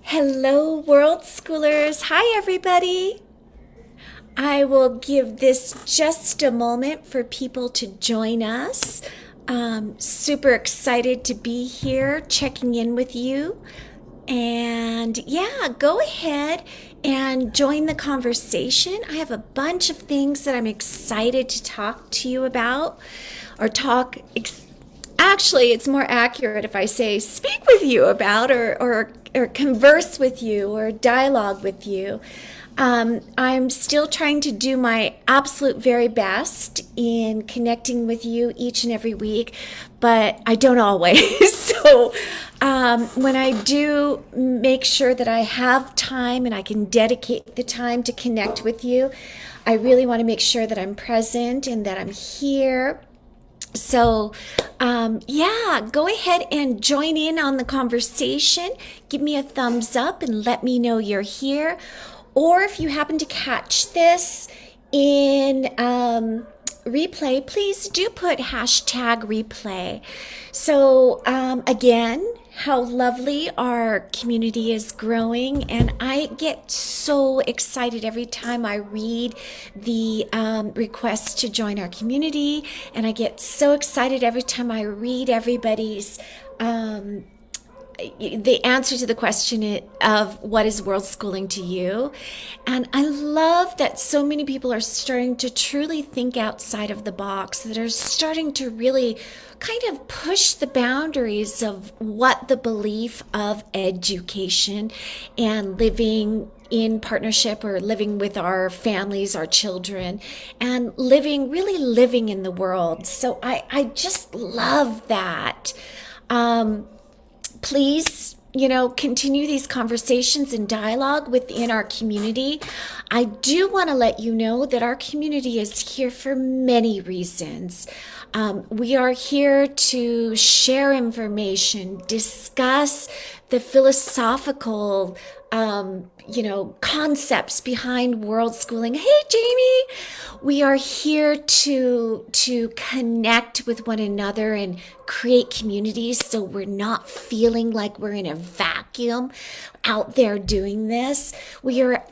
Hello, Worldschoolers. Hi, everybody. I will give this just a moment for people to join us. Super excited to be here checking in with you. And yeah, go ahead and join the conversation. I have a bunch of things that I'm excited to talk to you about or actually, it's more accurate if I say speak with you about or converse with you or dialogue with you. I'm still trying to do my absolute very best in connecting with you each and every week, but I don't always. So when I do make sure that I have time and I can dedicate the time to connect with you, I really want to make sure that I'm present and that I'm here. So, yeah, go ahead and join in on the conversation. Give me a thumbs up and let me know you're here. Or if you happen to catch this in replay, please do put hashtag replay. So, again, how lovely our community is growing. And I get so excited every time I read the requests to join our community. And I get so excited every time I read everybody's the answer to the question of what is world schooling to you. And I love that so many people are starting to truly think outside of the box, that are starting to really kind of push the boundaries of what the belief of education and living in partnership or living with our families, our children, and really living in the world. So I just love that. Please, continue these conversations and dialogue within our community. I do want to let you know that our community is here for many reasons. We are here to share information, discuss the philosophical, concepts behind world schooling. Hey, Jamie, we are here to connect with one another and create communities so we're not feeling like we're in a vacuum out there doing this. We are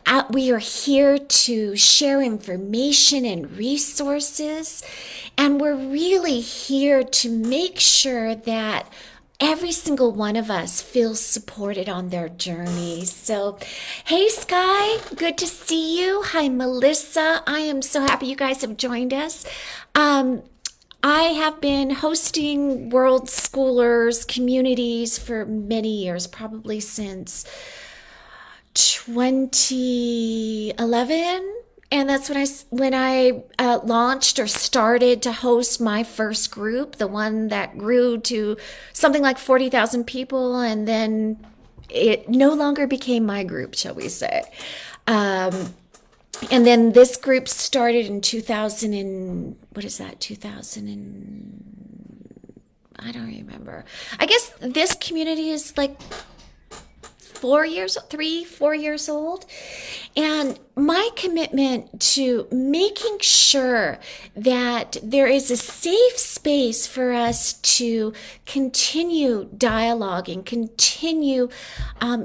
here to share information and resources, and we're really here to make sure that every single one of us feels supported on their journey. So, hey, Sky, good to see you. Hi, Melissa. I am so happy you guys have joined us. I have been hosting World Schoolers communities for many years, probably since 2011. And that's when I launched or started to host my first group, the one that grew to something like 40,000 people, and then it no longer became my group, shall we say. And then this group started in 2000 and what is that? 2000 and I don't remember. I guess this community is like 4 years old. And my commitment to making sure that there is a safe space for us to continue dialoguing, continue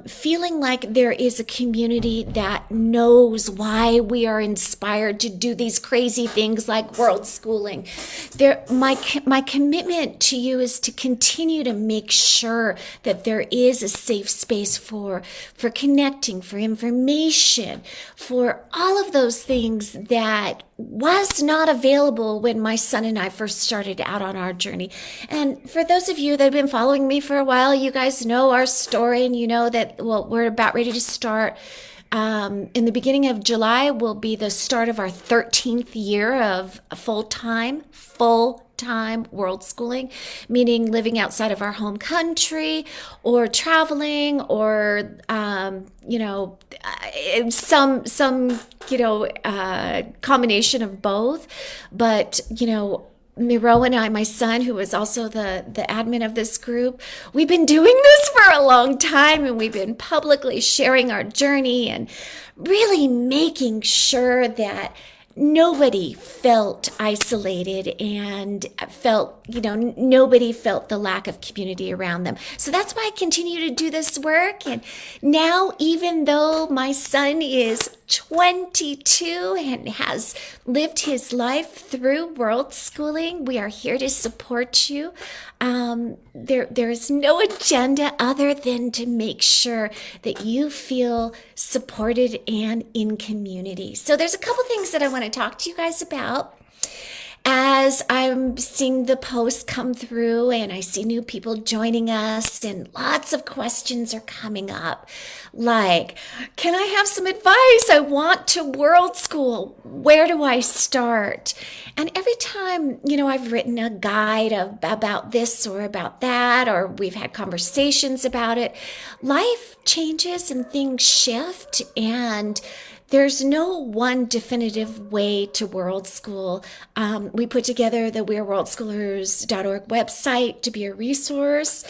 feeling like there is a community that knows why we are inspired to do these crazy things like world schooling. My commitment to you is to continue to make sure that there is a safe space for connecting, for information, for all of those things that was not available when my son and I first started out on our journey. And for those of you that have been following me for a while, you guys know our story, and you know that, well, we're about ready to start. In the beginning of July will be the start of our 13th year of full-time world schooling, meaning living outside of our home country or traveling or, some combination of both. But, Miro and I, my son, who is also the admin of this group, we've been doing this for a long time, and we've been publicly sharing our journey and really making sure that nobody felt isolated and felt, nobody felt the lack of community around them. So that's why I continue to do this work. And now, even though my son is 22 and has lived his life through world schooling, we are here to support you. There is no agenda other than to make sure that you feel supported and in community. So there's a couple things that I want to talk to you guys about as I'm seeing the posts come through and I see new people joining us, and lots of questions are coming up. Like, can I have some advice? I want to world school. Where do I start? And every time, I've written a guide about this or about that, or we've had conversations about it, life changes and things shift, and there's no one definitive way to world school. We put together the weareworldschoolers.org website to be a resource.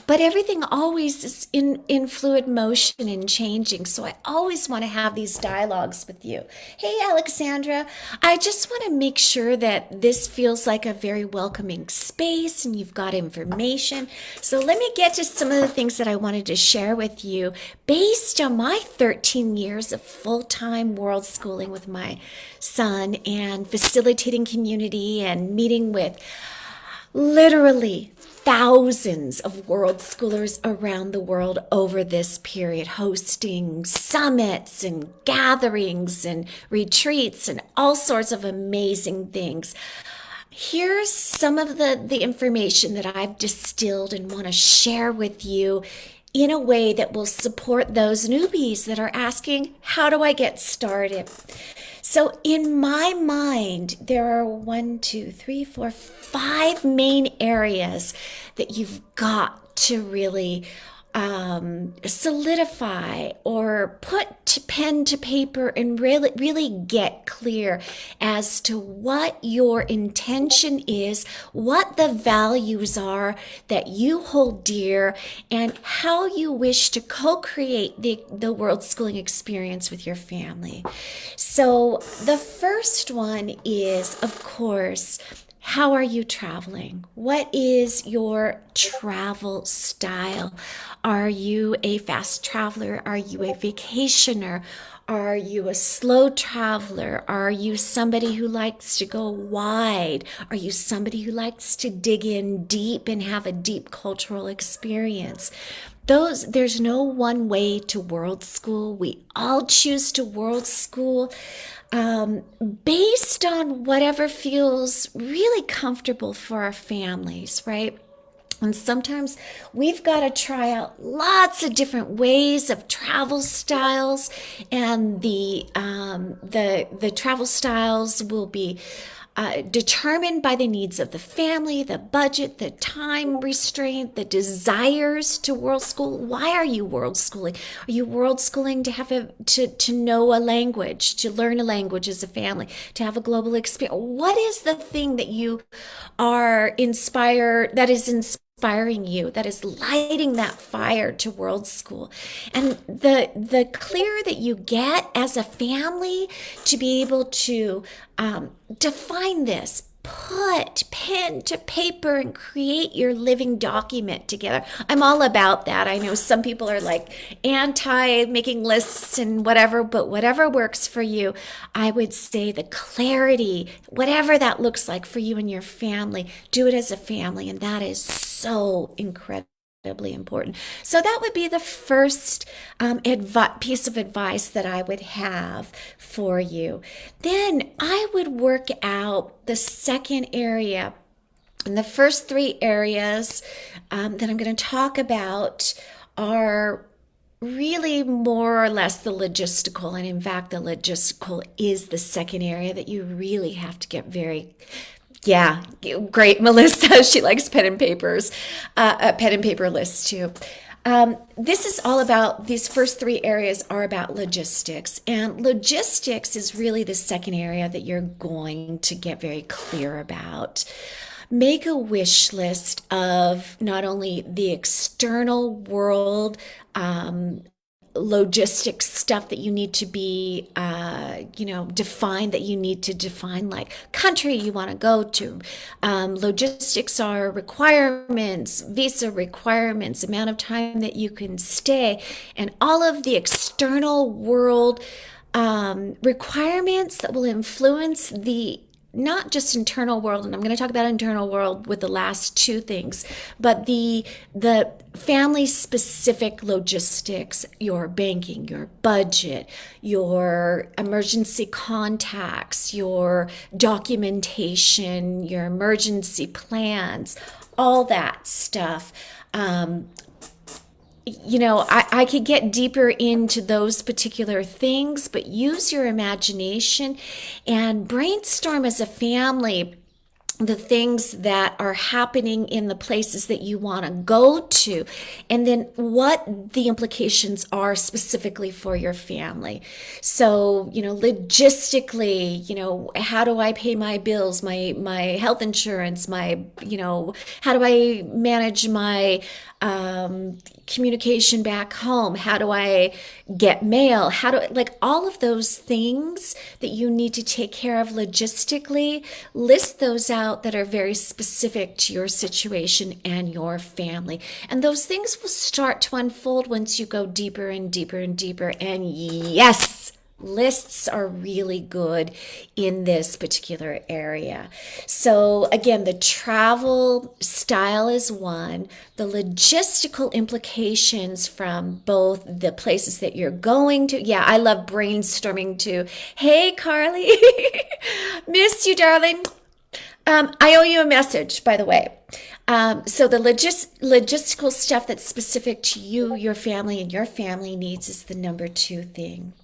But everything always is in fluid motion and changing. So I always want to have these dialogues with you. Hey, Alexandra, I just want to make sure that this feels like a very welcoming space and you've got information. So let me get to some of the things that I wanted to share with you based on my 13 years of full-time world schooling with my son and facilitating community and meeting with literally thousands of world schoolers around the world over this period, hosting summits and gatherings and retreats and all sorts of amazing things. Here's some of the information that I've distilled and want to share with you in a way that will support those newbies that are asking, how do I get started? So in my mind, there are 5 main areas that you've got to really solidify or put pen to paper and really get clear as to what your intention is, what the values are that you hold dear, and how you wish to co-create the world schooling experience with your family. So the first one is, of course, how are you traveling? What is your travel style? Are you a fast traveler? Are you a vacationer? Are you a slow traveler? Are you somebody who likes to go wide? Are you somebody who likes to dig in deep and have a deep cultural experience? There's no one way to world school. We all choose to world school based on whatever feels really comfortable for our families, right? And sometimes we've got to try out lots of different ways of travel styles, and the travel styles will be determined by the needs of the family, the budget, the time restraint, the desires to world school. Why are you world schooling? Are you world schooling to have to know a language, to learn a language as a family, to have a global experience? What is the thing that you are inspired, that is inspiring you, that is lighting that fire to world school? And the clearer that you get as a family to be able to define this, put pen to paper and create your living document together. I'm all about that. I know some people are like anti making lists and whatever, but whatever works for you, I would say the clarity, whatever that looks like for you and your family, do it as a family. And that is so incredibly important. So that would be the first piece of advice that I would have for you. Then I would work out the second area. And the first 3 areas that I'm going to talk about are really more or less the logistical. And in fact, the logistical is the second area that you really have to get very. Yeah, great, Melissa. She likes pen and paper lists too. This is all about, these first 3 areas are about logistics. And logistics is really the second area that you're going to get very clear about. Make a wish list of not only the external world, logistics stuff that you need to be, defined, that you need to define, like country you want to go to. Logistics are requirements, visa requirements, amount of time that you can stay, and all of the external world requirements that will influence the not just internal world, and I'm going to talk about internal world with the last two things, but the family specific logistics, your banking, your budget, your emergency contacts, your documentation, your emergency plans, all that stuff. I could get deeper into those particular things, but use your imagination and brainstorm as a family the things that are happening in the places that you want to go to, and then what the implications are specifically for your family. So, logistically, how do I pay my bills, my health insurance, how do I manage my communication back home? How do I get mail? All of those things that you need to take care of logistically, list those out that are very specific to your situation and your family. And those things will start to unfold once you go deeper and deeper and deeper. And yes, lists are really good in this particular area. So again, the travel style is one. The logistical implications from both the places that you're going to. Yeah, I love brainstorming too. Hey, Carly. Miss you, darling. I owe you a message, by the way. So the logistical stuff that's specific to you, your family, and your family needs is the number two thing.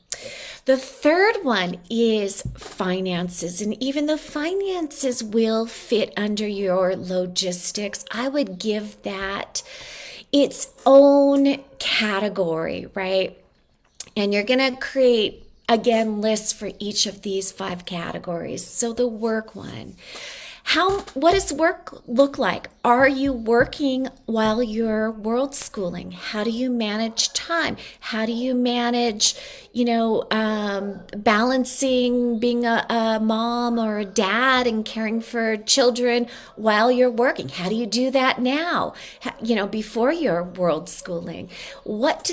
The third one is finances. And even though finances will fit under your logistics, I would give that its own category, right? And you're going to create, again, lists for each of these 5 categories. So the work one. What does work look like? Are you working while you're world schooling? How do you manage time? How do you manage, balancing being a mom or a dad and caring for children while you're working? How do you do that now, before you're world schooling? What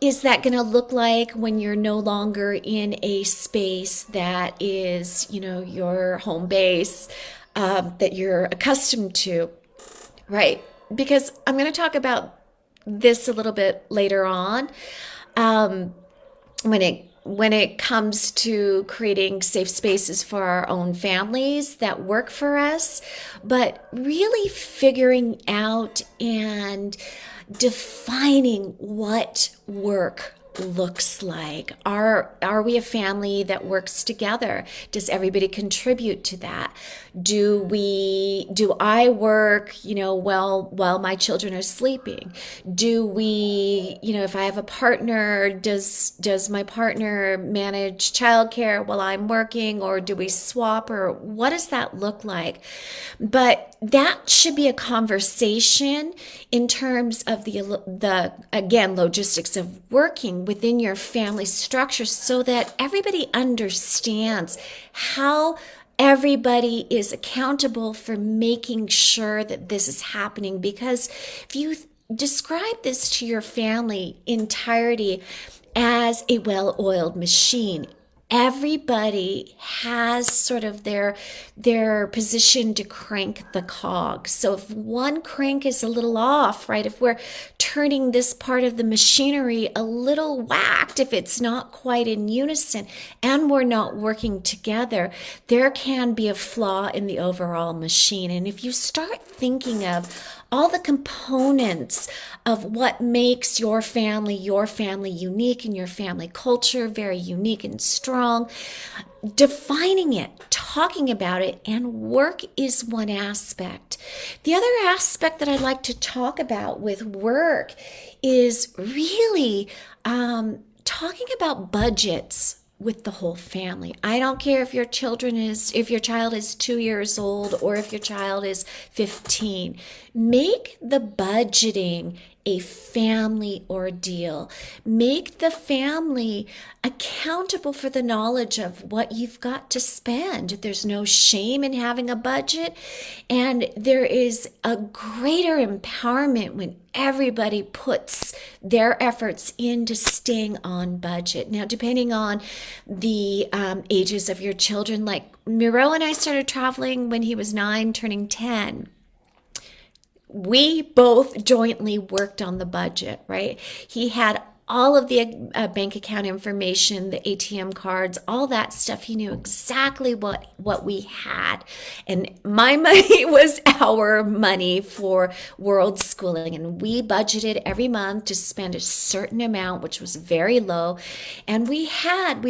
is that going to look like when you're no longer in a space that is, your home base, that you're accustomed to, right? Because I'm going to talk about this a little bit later on, when it comes to creating safe spaces for our own families that work for us, but really figuring out and defining what work looks like. Are we a family that works together? Does everybody contribute to that? Do I work, while my children are sleeping? Do we, if I have a partner, does my partner manage childcare while I'm working, or do we swap, or what does that look like? But that should be a conversation in terms of the again, logistics of working within your family structure, so that everybody understands how everybody is accountable for making sure that this is happening. Because if you describe this to your family entirety as a well-oiled machine, everybody has sort of their position to crank the cog. So if one crank is a little off, right, if we're turning this part of the machinery a little whacked, if it's not quite in unison and we're not working together, there can be a flaw in the overall machine. And if you start thinking of all the components of what makes your family unique, and your family culture very unique and strong, defining it, talking about it, and work is one aspect. The other aspect that I'd like to talk about with work is really talking about budgets with the whole family. I don't care if your child is 2 years old or if your child is 15. Make the budgeting a family ordeal. Make the family accountable for the knowledge of what you've got to spend. There's no shame in having a budget, and there is a greater empowerment when everybody puts their efforts into staying on budget. Now, depending on the ages of your children, like Miro and I started traveling when he was 9, turning 10. We both jointly worked on the budget, right? He had all of the bank account information, the ATM cards, all that stuff. He knew exactly what we had. And my money was our money for world schooling. And we budgeted every month to spend a certain amount, which was very low. And we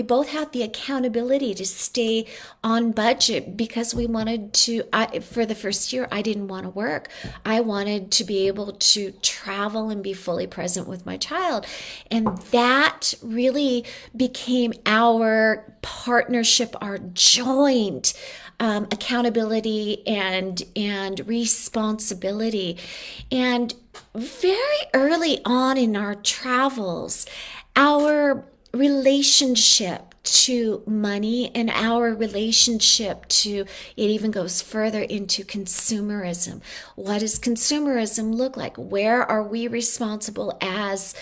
both had the accountability to stay on budget because we wanted to, for the first year, I didn't want to work. I wanted to be able to travel and be fully present with my child. And that really became our partnership, our joint accountability and responsibility. And very early on in our travels, our relationship to money and our relationship to, it even goes further into consumerism. What does consumerism look like? Where are we responsible as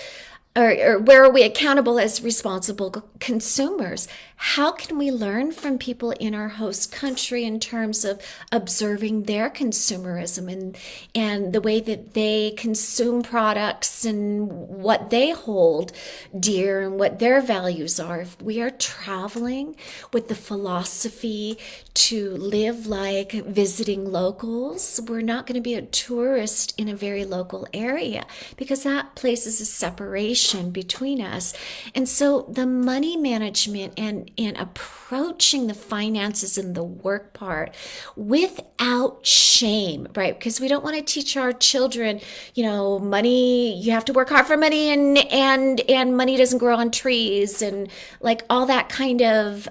or where are we accountable as responsible consumers? How can we learn from people in our host country in terms of observing their consumerism and the way that they consume products and what they hold dear and what their values are? If we are traveling with the philosophy to live like visiting locals, we're not going to be a tourist in a very local area because that places a separation between us. And so the money management and approaching the finances and the work part without shame, right? Because we don't want to teach our children, money, you have to work hard for money and money doesn't grow on trees and like all that kind of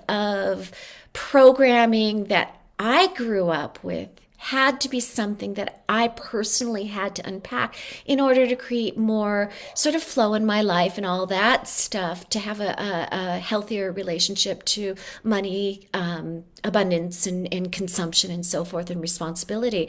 programming that I grew up with had to be something that I personally had to unpack in order to create more sort of flow in my life and all that stuff, to have a healthier relationship to money, abundance and consumption and so forth, and responsibility.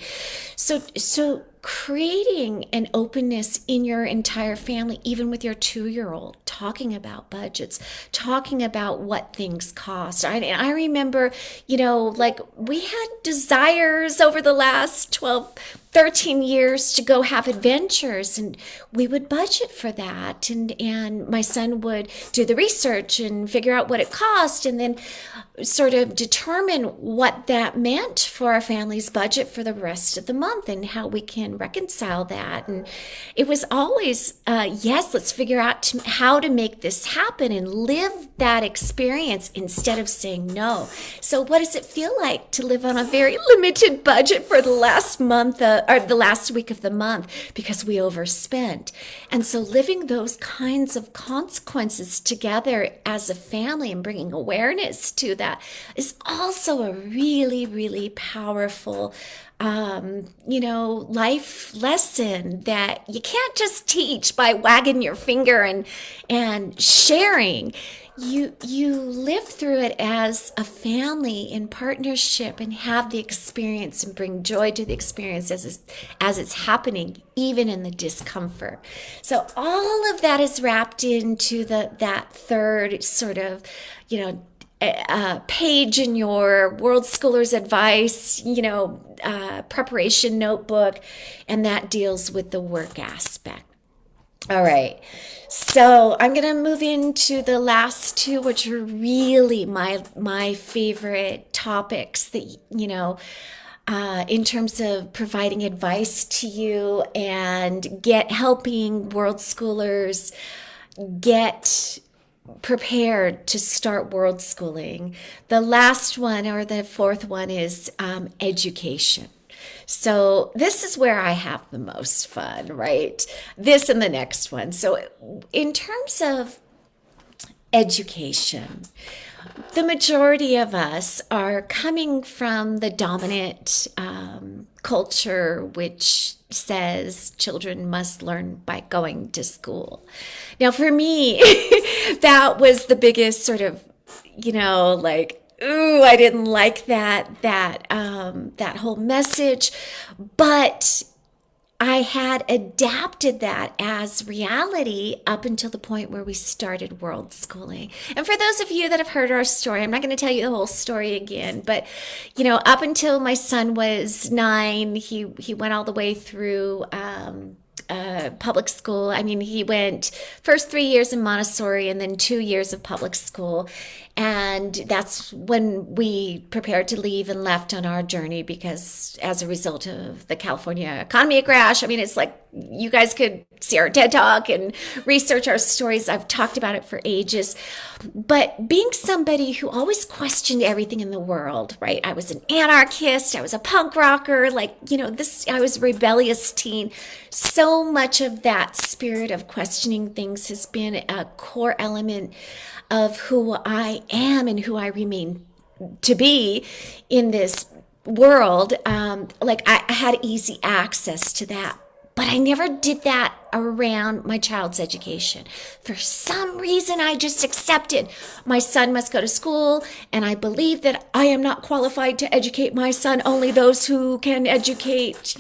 So creating an openness in your entire family, even with your 2-year-old, talking about budgets, talking about what things cost. I remember, like we had desires over the last 12, 13 years to go have adventures, and we would budget for that. And my son would do the research and figure out what it cost, and then sort of determine what that meant for our family's budget for the rest of the month and how we can reconcile that. And it was always, yes, let's figure out how to make this happen and live that experience instead of saying no. So what does it feel like to live on a very limited budget for the last month or the last week of the month because we overspent? And so living those kinds of consequences together as a family and bringing awareness to that is also a really, really powerful life lesson that you can't just teach by wagging your finger and sharing. You live through it as a family in partnership and have the experience and bring joy to the experience as it's happening, even in the discomfort. So all of that is wrapped into that third sort of, page in your Worldschoolers advice, preparation notebook, and that deals with the work aspect. All right. So I'm going to move into the last two, which are really my favorite topics that, in terms of providing advice to you and helping world schoolers get prepared to start world schooling. The last one, or the fourth one, is education. So this is where I have the most fun, right? This and the next one. So in terms of education, the majority of us are coming from the dominant culture which says children must learn by going to school. Now, for me, that was the biggest sort of, like, ooh, I didn't like that whole message, but I had adapted that as reality up until the point where we started world schooling. And for those of you that have heard our story, I'm not going to tell you the whole story again, but up until my son was 9, he went all the way through public school. I mean, he went first 3 years in Montessori and then 2 years of public school. And that's when we prepared to leave and left on our journey, because as a result of the California economy crash, I mean, it's like you guys could see our TED Talk and research our stories. I've talked about it for ages. But being somebody who always questioned everything in the world, right? I was an anarchist. I was a punk rocker. I was a rebellious teen. So much of that spirit of questioning things has been a core element of who I am and who I remain to be in this world. I had easy access to that, but I never did that around my child's education. For some reason, I just accepted my son must go to school, and I believe that I am not qualified to educate my son. Only those who can educate,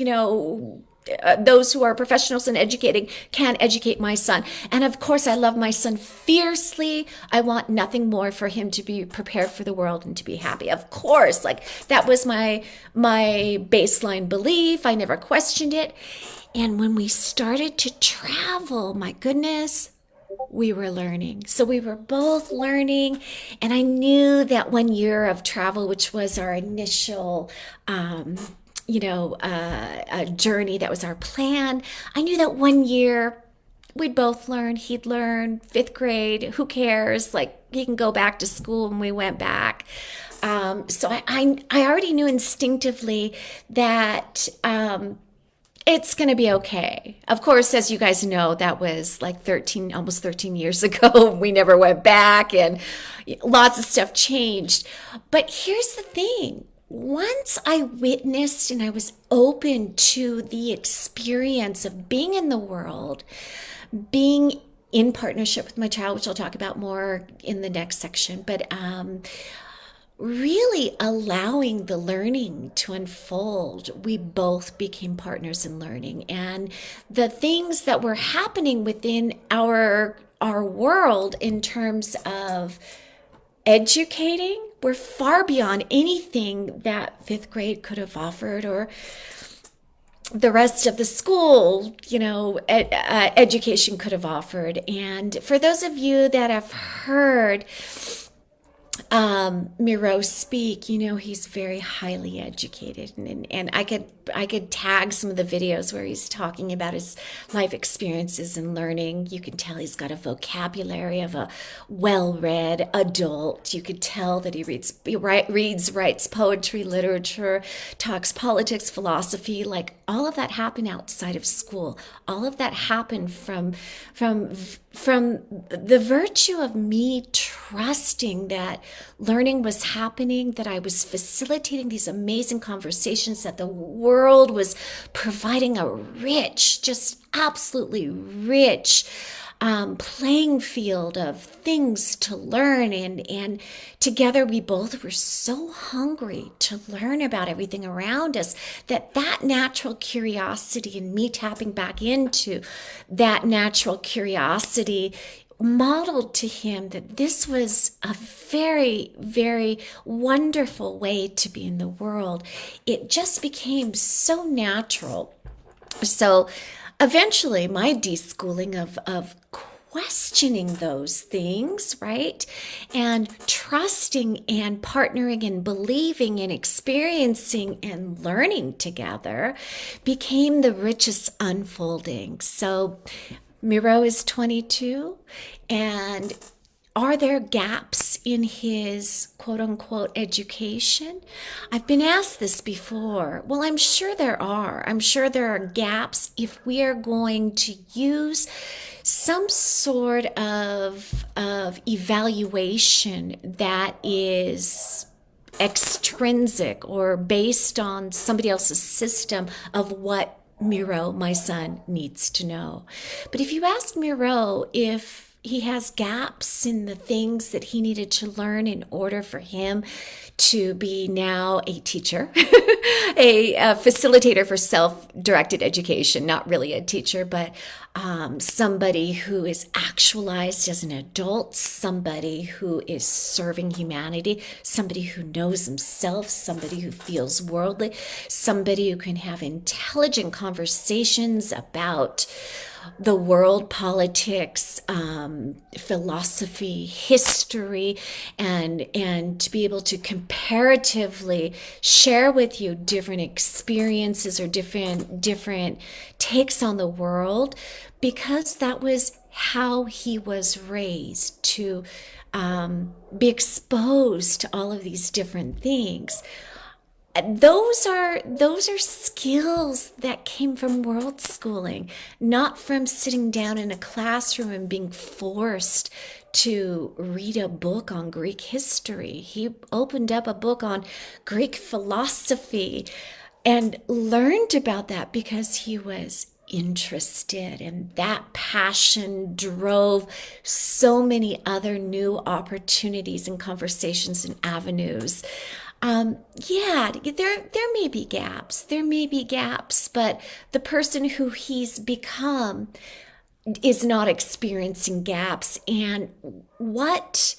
those who are professionals in educating can educate my son. And of course, I love my son fiercely. I want nothing more for him to be prepared for the world and to be happy. Of course, that was my baseline belief. I never questioned it. And when we started to travel, my goodness, we were learning. So we were both learning. And I knew that 1 year of travel, which was our initial a journey, that was our plan. I knew that 1 year we'd both learn. He'd learn 5th grade. Who cares? He can go back to school, and we went back. So I already knew instinctively that it's going to be okay. Of course, as you guys know, that was almost 13 years ago. We never went back, and lots of stuff changed. But here's the thing. Once I witnessed and I was open to the experience of being in the world, being in partnership with my child, which I'll talk about more in the next section, but really allowing the learning to unfold, we both became partners in learning. And the things that were happening within our world in terms of educating were far beyond anything that 5th grade could have offered, or the rest of the school, education could have offered. And for those of you that have heard Miro speak, he's very highly educated, and I could tag some of the videos where he's talking about his life experiences and learning. You can tell he's got a vocabulary of a well-read adult. You could tell that he writes poetry, literature, talks politics, philosophy. All of that happened outside of school. All of that happened from the virtue of me trusting that learning was happening, that I was facilitating these amazing conversations, that the world was providing a rich, just absolutely rich playing field of things to learn. And together we both were so hungry to learn about everything around us that natural curiosity, and me tapping back into that natural curiosity, modeled to him that this was a very, very wonderful way to be in the world. It just became so natural. So eventually my deschooling of questioning those things, right? And trusting and partnering and believing and experiencing and learning together became the richest unfolding. So Miro is 22, and are there gaps in his quote-unquote education? I've been asked this before. Well, I'm sure there are. I'm sure there are gaps if we are going to use some sort of evaluation that is extrinsic or based on somebody else's system of what Miro, my son, needs to know. But if you ask Miro if he has gaps in the things that he needed to learn in order for him to be now a teacher, a facilitator for self-directed education, not really a teacher, but somebody who is actualized as an adult, somebody who is serving humanity, somebody who knows himself, somebody who feels worldly, somebody who can have intelligent conversations about the world, politics, philosophy, history, and to be able to comparatively share with you different experiences or different takes on the world, because that was how he was raised, to be exposed to all of these different things. Those are skills that came from world schooling, not from sitting down in a classroom and being forced to read a book on Greek history. He opened up a book on Greek philosophy and learned about that because he was interested, and that passion drove so many other new opportunities and conversations and avenues. Yeah, there may be gaps. There may be gaps, but the person who he's become is not experiencing gaps. And what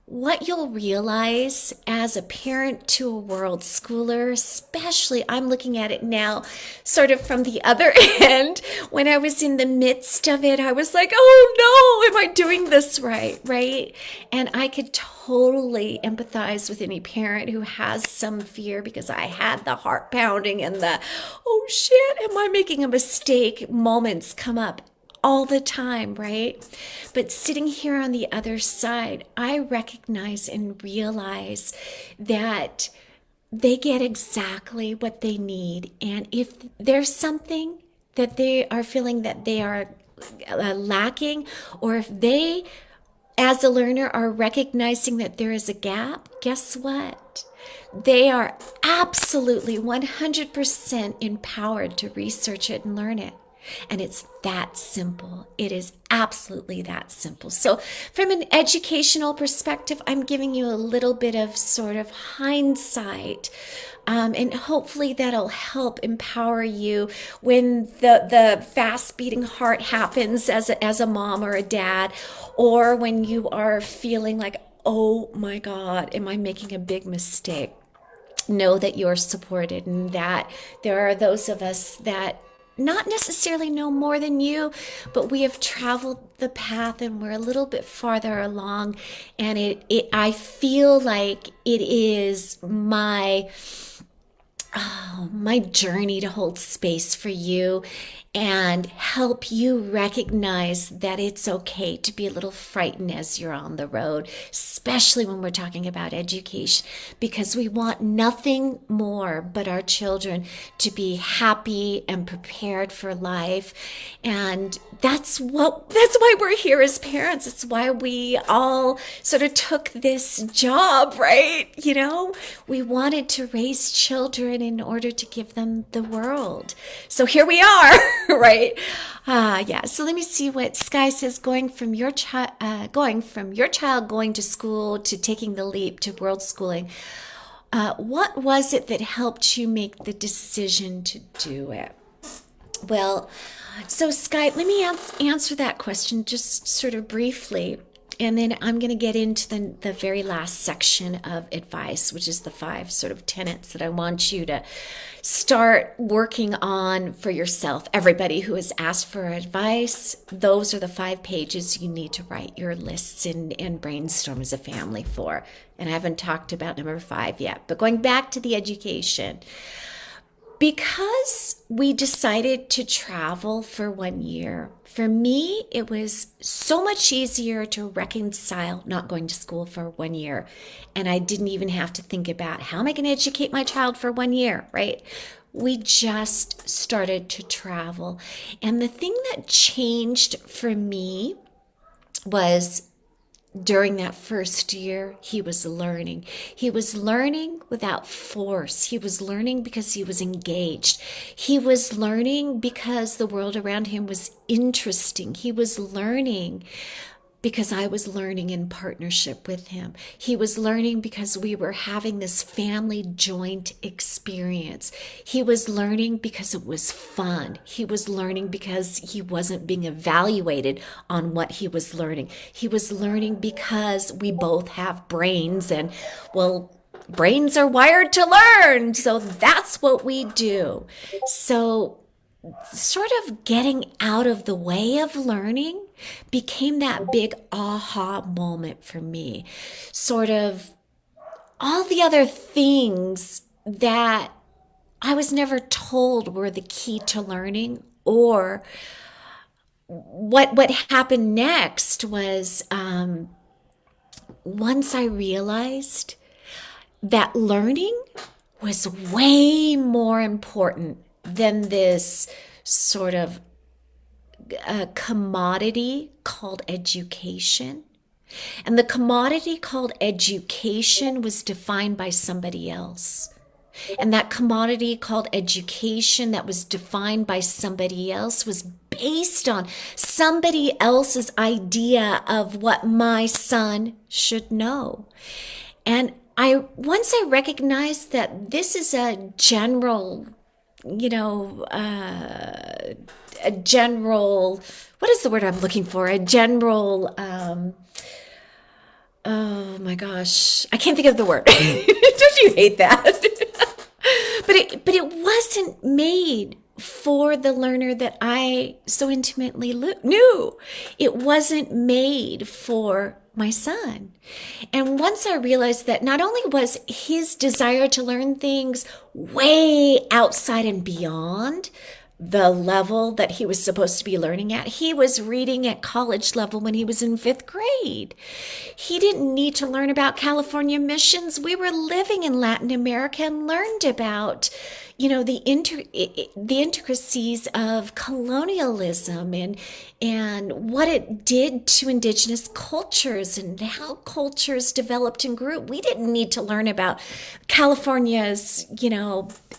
you'll realize as a parent to a world schooler, especially, I'm looking at it now sort of from the other end. When I was in the midst of it, I was like, oh no, am I doing this right? Right? And I could totally empathize with any parent who has some fear, because I had the heart pounding and the, oh shit, am I making a mistake moments come up all the time, right? But sitting here on the other side, I recognize and realize that they get exactly what they need. And if there's something that they are feeling that they are lacking, or if they, as a learner, are recognizing that there is a gap, guess what? They are absolutely 100% empowered to research it and learn it. And it's that simple. It is absolutely that simple. So from an educational perspective, I'm giving you a little bit of sort of hindsight. And hopefully that'll help empower you when the fast beating heart happens as a mom or a dad, or when you are feeling like, oh my God, am I making a big mistake? Know that you're supported, and that there are those of us that not necessarily know more than you, but we have traveled the path and we're a little bit farther along. And I feel like it is my journey to hold space for you and help you recognize that it's okay to be a little frightened as you're on the road, especially when we're talking about education, because we want nothing more but our children to be happy and prepared for life. And that's why we're here as parents. It's why we all sort of took this job, right? You know, we wanted to raise children in order to give them the world. So here we are. Right? Yeah. So let me see what Sky says. Going from your child going to school to taking the leap to world schooling. What was it that helped you make the decision to do it? Well, so Sky, let me answer that question just sort of briefly. And then I'm going to get into the very last section of advice, which is the 5 sort of tenets that I want you to start working on for yourself. Everybody who has asked for advice, those are the 5 pages you need to write your lists and brainstorm as a family for. And I haven't talked about number 5 yet, but going back to the education. Because we decided to travel for 1 year, for me, it was so much easier to reconcile not going to school for 1 year. And I didn't even have to think about, how am I going to educate my child for 1 year, right? We just started to travel. And the thing that changed for me was during that first year, he was learning. He was learning without force. He was learning because he was engaged. He was learning because the world around him was interesting. He was learning because I was learning in partnership with him. He was learning because we were having this family joint experience. He was learning because it was fun. He was learning because he wasn't being evaluated on what he was learning. He was learning because we both have brains, and well, brains are wired to learn. So that's what we do. So sort of getting out of the way of learning became that big aha moment for me. Sort of all the other things that I was never told were the key to learning, or what happened next was once I realized that learning was way more important than this sort of a commodity called education. And the commodity called education was defined by somebody else. And that commodity called education that was defined by somebody else was based on somebody else's idea of what my son should know. And once I recognized that this is a general, what is the word I'm looking for? A general, oh my gosh, I can't think of the word. Don't you hate that? But it wasn't made for the learner that I so intimately knew. It wasn't made for my son. And once I realized that not only was his desire to learn things way outside and beyond the level that he was supposed to be learning at. He was reading at college level when he was in 5th grade. He didn't need to learn about California missions. We were living in Latin America and learned about, the intricacies of colonialism and what it did to indigenous cultures and how cultures developed and grew. We didn't need to learn about California's,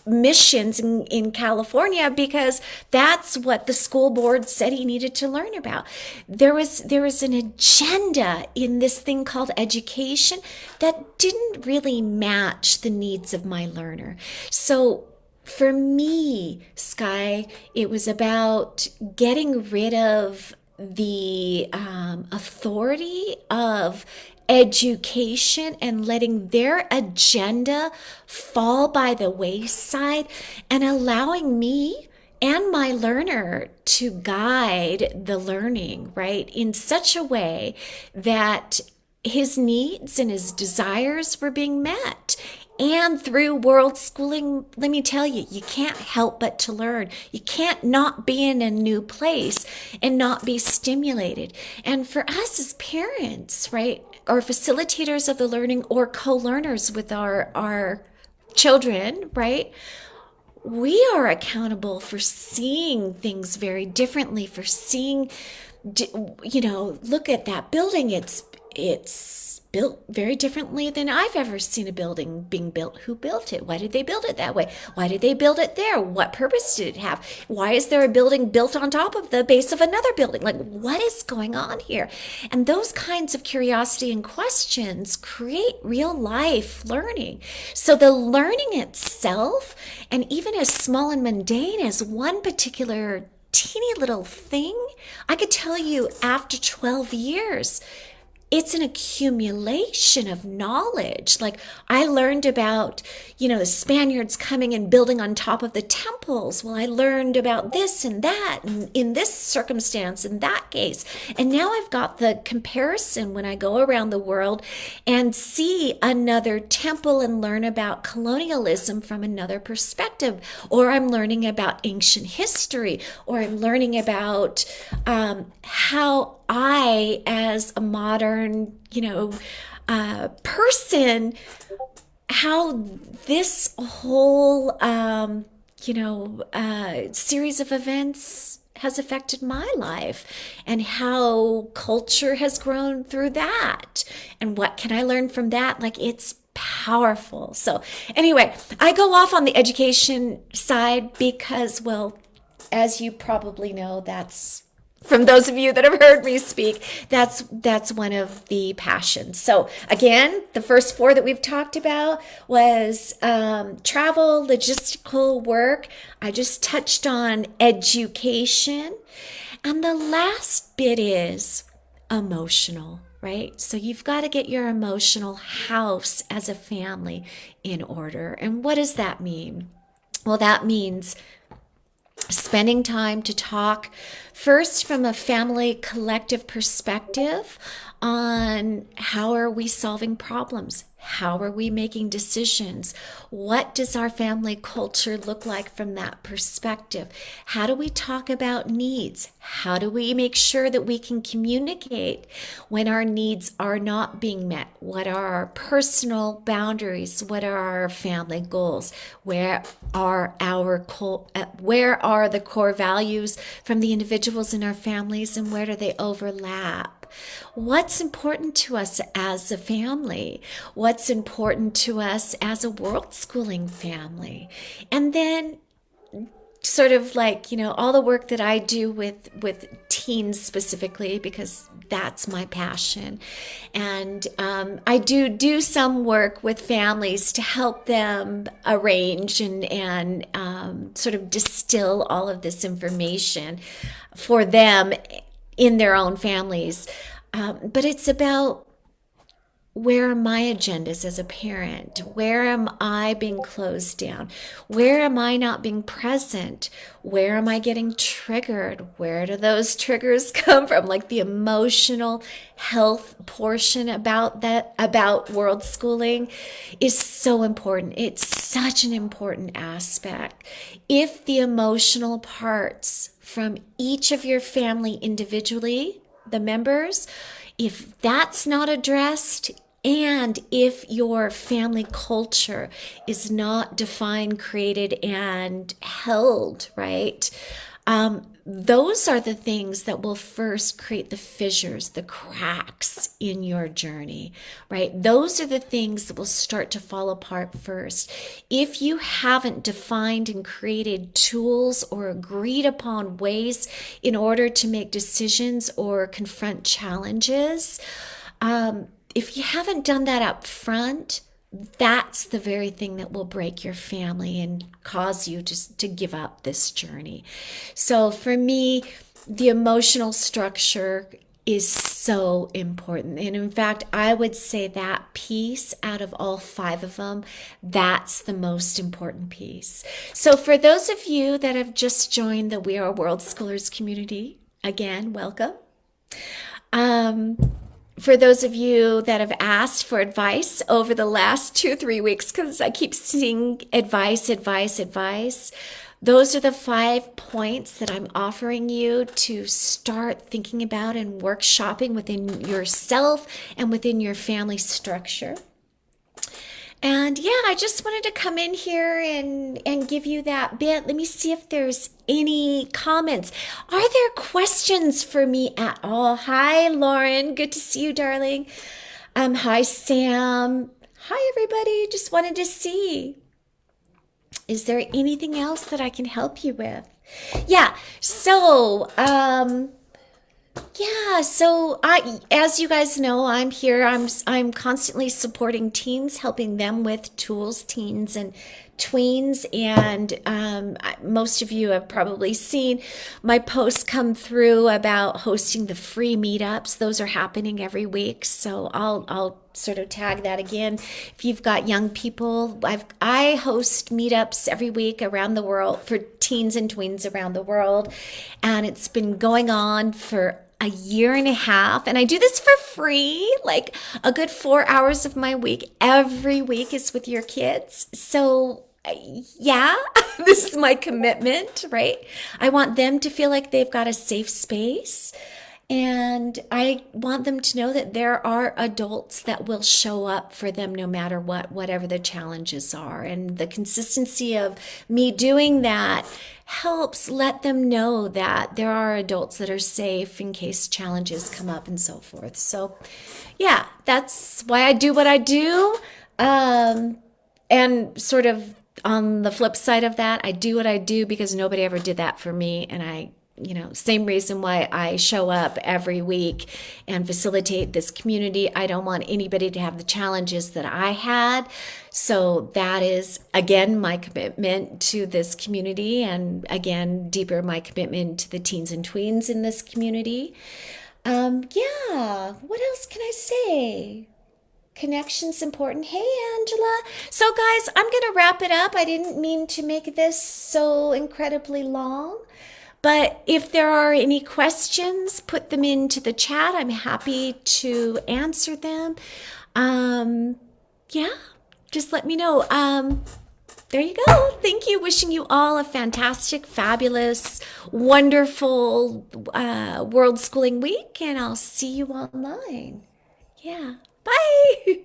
missions in California because that's what the school board said he needed to learn about. There was an agenda in this thing called education that didn't really match the needs of my learner. So for me, Sky, it was about getting rid of the authority of education and letting their agenda fall by the wayside and allowing me and my learner to guide the learning, right, in such a way that his needs and his desires were being met. And through world schooling, let me tell you, you can't help but to learn. You can't not be in a new place and not be stimulated. And for us as parents, right, or facilitators of the learning or co-learners with our children, right, we are accountable for seeing things very differently, for seeing, look at that building. It's built very differently than I've ever seen a building being built. Who built it? Why did they build it that way? Why did they build it there? What purpose did it have? Why is there a building built on top of the base of another building? Like, what is going on here? And those kinds of curiosity and questions create real life learning. So the learning itself, and even as small and mundane as one particular teeny little thing, I could tell you after 12 years, it's an accumulation of knowledge. Like I learned about, the Spaniards coming and building on top of the temples. Well, I learned about this and that and in this circumstance, in that case. And now I've got the comparison when I go around the world and see another temple and learn about colonialism from another perspective. Or I'm learning about ancient history, or I'm learning about how I, as a modern, person, how this whole, series of events has affected my life and how culture has grown through that. And what can I learn from that? Like, it's powerful. So anyway, I go off on the education side because, well, as you probably know, that's from those of you that have heard me speak, that's one of the passions. So again, the first four that we've talked about was travel, logistical work. I just touched on education. And the last bit is emotional, right? So you've got to get your emotional house as a family in order. And what does that mean? Well, that means spending time to talk first from a family collective perspective on how are we solving problems? How are we making decisions? What does our family culture look like from that perspective? How do we talk about needs? How do we make sure that we can communicate when our needs are not being met? What are our personal boundaries? What are our family goals? Where are the core values from the individuals in our families, and where do they overlap? What's important to us as a family? What's important to us as a world schooling family? And then sort of like, all the work that I do with teens specifically, because that's my passion. And I do some work with families to help them arrange and sort of distill all of this information for them in their own families. But it's about, where are my agendas as a parent? Where am I being closed down? Where am I not being present? Where am I getting triggered? Where do those triggers come from? Like, the emotional health portion about world schooling is so important. It's such an important aspect. If the emotional parts from each of your family individually, the members, if that's not addressed, and if your family culture is not defined, created, and held, right? Those are the things that will first create the fissures, the cracks in your journey, right? Those are the things that will start to fall apart first. If you haven't defined and created tools or agreed upon ways in order to make decisions or confront challenges, if you haven't done that up front, that's the very thing that will break your family and cause you to give up this journey. So for me, the emotional structure is so important. And in fact, I would say that piece out of all five of them, that's the most important piece. So for those of you that have just joined the We Are World Schoolers community, again, welcome. For those of you that have asked for advice over the last 2-3 weeks, because I keep seeing advice, those are the 5 points that I'm offering you to start thinking about and workshopping within yourself and within your family structure. And yeah, I just wanted to come in here and give you that bit. Let me see if there's any comments. Are there questions for me at all? Hi, Lauren. Good to see you, darling. Hi, Sam. Hi, everybody. Just wanted to see. Is there anything else that I can help you with? Yeah. So, as you guys know, I'm here. I'm constantly supporting teens, helping them with tools, teens and tweens. And most of you have probably seen my posts come through about hosting the free meetups. Those are happening every week. So I'll sort of tag that again. If you've got young people, I host meetups every week around the world for teens and tweens around the world. And it's been going on for a year and a half, and I do this for free, like a good 4 hours of my week. Every week is with your kids. So yeah, this is my commitment, right? I want them to feel like they've got a safe space And I want them to know that there are adults that will show up for them no matter what, whatever the challenges are. And the consistency of me doing that helps let them know that there are adults that are safe in case challenges come up and so forth. So, yeah, that's why I do what I do. Um, and sort of on the flip side of that, I do what I do because nobody ever did that for me. And same reason why I show up every week and facilitate this community. I don't want anybody to have the challenges that I had. So that is, again, my commitment to this community. And again, deeper my commitment to the teens and tweens in this community. Yeah, what else can I say? Connection's important. Hey, Angela. So, guys, I'm going to wrap it up. I didn't mean to make this so incredibly long, but if there are any questions, put them into the chat. I'm happy to answer them. Yeah, just let me know. There you go. Thank you. Wishing you all a fantastic, fabulous, wonderful world schooling week, and I'll see you online. Yeah. Bye.